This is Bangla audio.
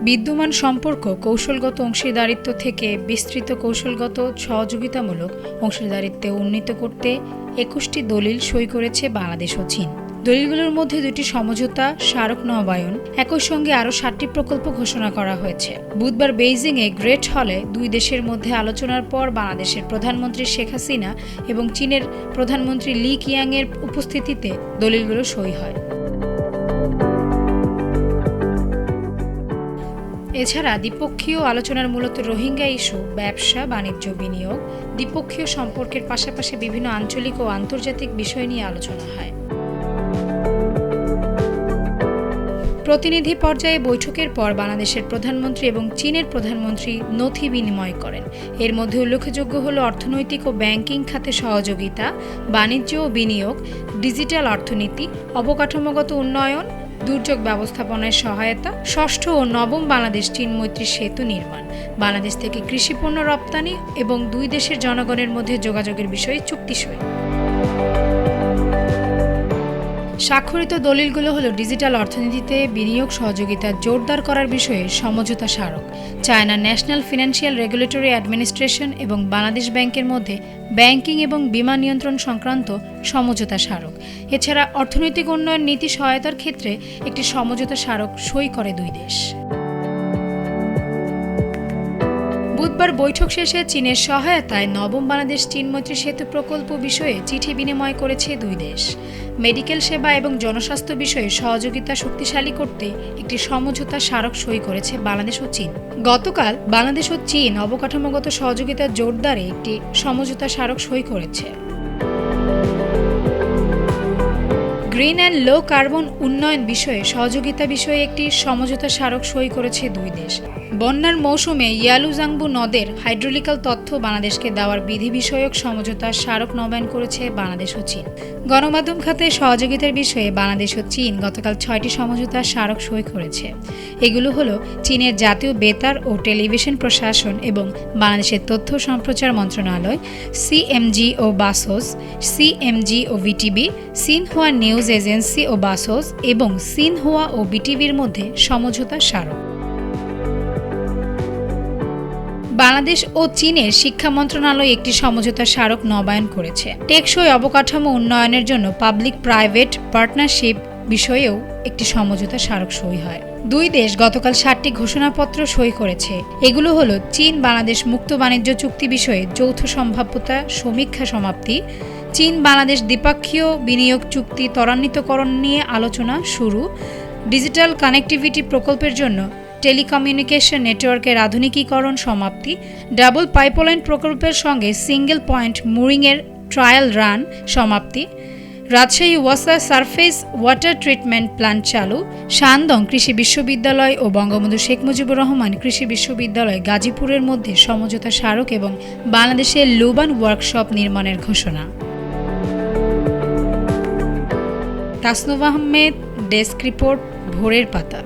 বিদ্যমান সম্পর্ক কৌশলগত অংশীদারিত্ব থেকে বিস্তৃত কৌশলগত সহযোগিতামূলক অংশীদারিত্বে উন্নীত করতে ২১টি দলিল সই করেছে বাংলাদেশ ও চীন। দলিলগুলোর মধ্যে ২টি সমঝোতা স্মারক নবায়ন, একই সঙ্গে আরও ৭টি প্রকল্প ঘোষণা করা হয়েছে। বুধবার বেইজিংয়ে গ্রেট হলে দুই দেশের মধ্যে আলোচনার পর বাংলাদেশের প্রধানমন্ত্রী শেখ হাসিনা এবং চীনের প্রধানমন্ত্রী লি কিয়াংয়ের উপস্থিতিতে দলিলগুলো সই হয়। এছাড়া দ্বিপক্ষীয় আলোচনার মূলত রোহিঙ্গা ইস্যু, ব্যবসা বাণিজ্য, বিনিয়োগ, দ্বিপক্ষীয় সম্পর্কের পাশাপাশি বিভিন্ন আঞ্চলিক ও আন্তর্জাতিক বিষয় নিয়ে আলোচনা হয়। প্রতিনিধি পর্যায়ে বৈঠকের পর বাংলাদেশের প্রধানমন্ত্রী এবং চীনের প্রধানমন্ত্রী নথি বিনিময় করেন। এর মধ্যে উল্লেখযোগ্য হল অর্থনৈতিক ও ব্যাংকিং খাতে সহযোগিতা, বাণিজ্য ও বিনিয়োগ, ডিজিটাল অর্থনীতি, অবকাঠামোগত উন্নয়ন, দুর্যোগ ব্যবস্থাপনায় সহায়তা, ষষ্ঠ ও নবম বাংলাদেশ চীন মৈত্রী সেতু নির্মাণ, বাংলাদেশ থেকে কৃষিপণ্য রপ্তানি এবং দুই দেশের জনগণের মধ্যে যোগাযোগের বিষয়ে চুক্তি সই। স্বাক্ষরিত দলিলগুলো হলো ডিজিটাল অর্থনীতিতে বিনিয়োগ সহযোগিতা জোরদার করার বিষয়ে সমঝোতা স্মারক, China national financial regulatory administration এবং বাংলাদেশ ব্যাংকের মধ্যে ব্যাংকিং এবং বীমা নিয়ন্ত্রণ সংক্রান্ত সমঝোতা স্মারক। এছাড়া অর্থনৈতিক উন্নয়ন নীতি সহায়তার ক্ষেত্রে একটি সমঝোতা স্মারক সই করে দুই দেশ। বুধবার বৈঠক শেষে চীনের সহায়তায় নবম বাংলাদেশ চীন মৈত্রী সেতু প্রকল্প বিষয়ে চিঠি বিনিময় করেছে দুই দেশ। মেডিকেল সেবা এবং জনস্বাস্থ্য বিষয়ে সহযোগিতা শক্তিশালী করতে একটি সমঝোতা স্মারক সই করেছে বাংলাদেশ ও চীন। গতকাল বাংলাদেশ ও চীন অবকাঠামোগত সহযোগিতা জোরদারে একটি সমঝোতা স্মারক সই করেছে। গ্রিন অ্যান্ড লো কার্বন উন্নয়ন বিষয়ে সহযোগিতা বিষয়ে একটি সমঝোতা স্মারক সই করেছে দুই দেশ। বন্যার মৌসুমে ইয়ালুজাংবু নদের হাইড্রোলিক্যাল তথ্য বাংলাদেশকে দেওয়ার বিধি বিষয়ক সমঝোতা স্মারক নবায়ন করেছে বাংলাদেশ ও চীন। গণমাধ্যম খাতে সহযোগিতার বিষয়ে বাংলাদেশ ও চীন গতকাল 6টি সমঝোতা স্মারক সই করেছে। এগুলো হলো চীনের জাতীয় বেতার ও টেলিভিশন প্রশাসন এবং বাংলাদেশের তথ্য সম্প্রচার মন্ত্রণালয়, সিএমজি ও বাসোস, সিএমজি ও ভিটিভি, সিনহুয়া নিউজ এজেন্সি ও বাসোস এবং সিনহুয়া ও বিটিভির মধ্যে সমঝোতা স্মারক। বাংলাদেশ ও চীনের শিক্ষা মন্ত্রণালয় একটি সমঝোতা স্মারক নবায়ন করেছে। টেকসই অবকাঠামো উন্নয়নের জন্য পাবলিক প্রাইভেট পার্টনারশিপ বিষয়েও একটি সমঝোতা স্মারক সই হয়। দুই দেশ গতকাল 7টি ঘোষণাপত্র সই করেছে। এগুলো হলো চীন বাংলাদেশ মুক্ত বাণিজ্য চুক্তি বিষয়ে যৌথ সম্ভাব্যতা সমীক্ষা সমাপ্তি, চীন বাংলাদেশ দ্বিপক্ষীয় বিনিয়োগ চুক্তি ত্বরান্বিতকরণ নিয়ে আলোচনা শুরু, ডিজিটাল কানেক্টিভিটি প্রকল্পের জন্য টেলিকমিউনিকেশন নেটওয়ার্কের আধুনিকীকরণ সমাপ্তি, ডাবল পাইপলাইন প্রকল্পের সঙ্গে সিঙ্গেল পয়েন্ট মুরিংয়ের ট্রায়াল রান সমাপ্তি, রাজশাহী ওয়াসা সারফেস ওয়াটার ট্রিটমেন্ট প্ল্যান্ট চালু, শানদং কৃষি বিশ্ববিদ্যালয় ও বঙ্গবন্ধু শেখ মুজিবুর রহমান কৃষি বিশ্ববিদ্যালয় গাজীপুরের মধ্যে সমঝোতা স্মারক এবং বাংলাদেশের লুবান ওয়ার্কশপ নির্মাণের ঘোষণা। তাসনুভ আহমেদ, ডেস্ক রিপোর্ট, ভোরের পাতা।